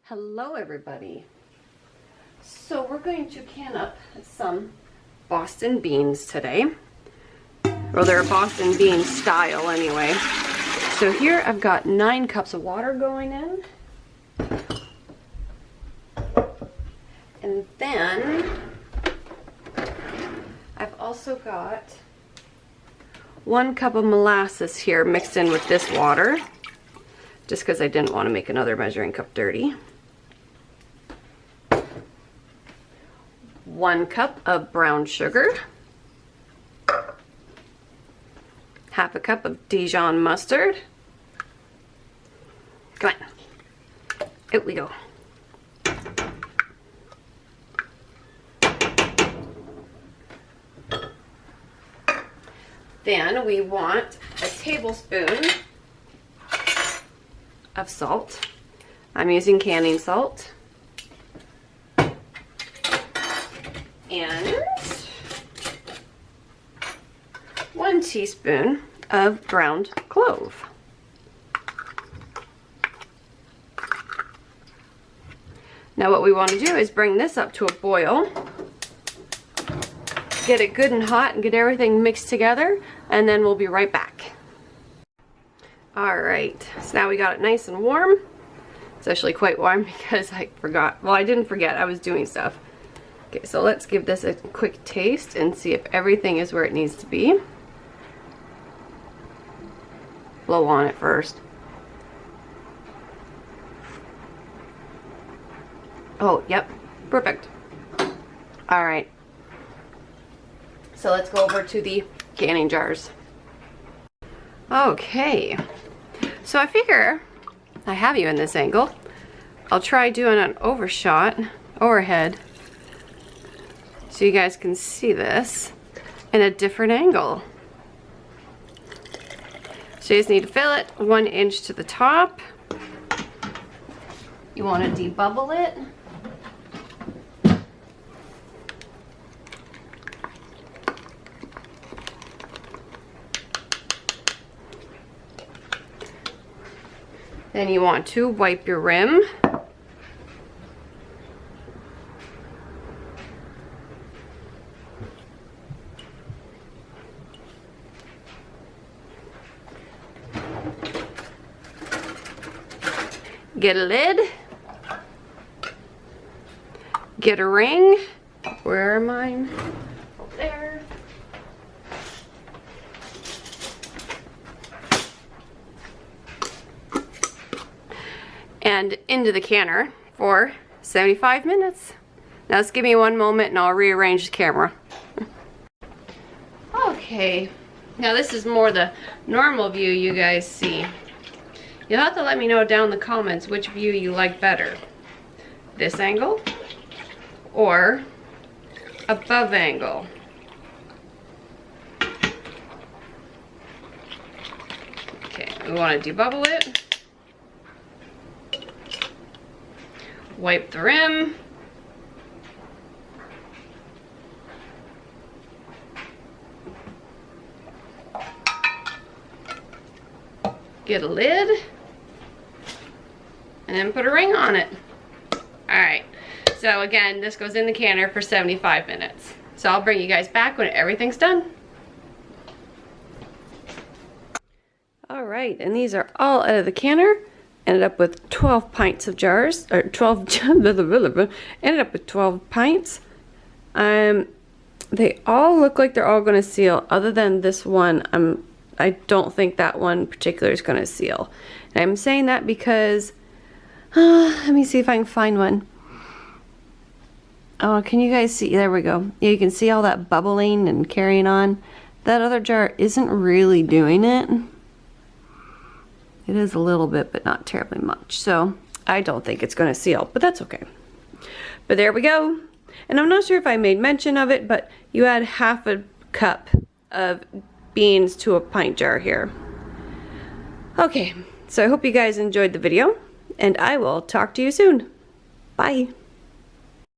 Hello everybody. So we're going to can up some Boston beans today. Well, they're Boston bean style anyway. So here I've got 9 cups of water going in. And then I've also got 1 cup of molasses here mixed in with this water, just because I didn't want to make another measuring cup dirty. 1 cup of brown sugar, 1/2 cup of Dijon mustard. Come on, out we go. Then we want a tablespoon of salt. I'm using canning salt. And 1 teaspoon of ground clove. Now what we want to do is bring this up to a boil, get it good and hot and get everything mixed together, and then we'll be right back. Alright, so now we got it nice and warm. It's actually quite warm because I forgot. Well, I didn't forget, I was doing stuff. Okay, so let's give this a quick taste and see if everything is where it needs to be. Blow on it first. Oh, yep, perfect. All right, so let's go over to the canning jars. Okay, so I figure I have you in this angle. I'll try doing an overhead, so you guys can see this in a different angle. So you just need to fill it 1 inch to the top. You want to debubble it. Then you want to wipe your rim. Get a lid, get a ring. Where are mine? There. And into the canner for 75 minutes. Now just give me 1 moment and I'll rearrange the camera. Okay, now this is more the normal view you guys see. You'll have to let me know down in the comments which view you like better. This angle or above angle. Okay, we want to debubble it. Wipe the rim. Get a lid. And then put a ring on it. Alright, so again, this goes in the canner for 75 minutes. So I'll bring you guys back when everything's done. Alright, and these are all out of the canner. Ended up with 12 pints of jars, or 12, ended up with 12 pints. They all look like they're all going to seal, other than this one. I don't think that one in particular is going to seal. And I'm saying that because let me see if I can find one. Oh, can you guys see? There we go. Yeah, you can see all that bubbling and carrying on. That other jar isn't really doing it. It is a little bit, but not terribly much. So I don't think it's going to seal, but that's okay. But there we go. And I'm not sure if I made mention of it, but you add 1/2 cup of beans to a pint jar here. Okay, so I hope you guys enjoyed the video, and I will talk to you soon. Bye.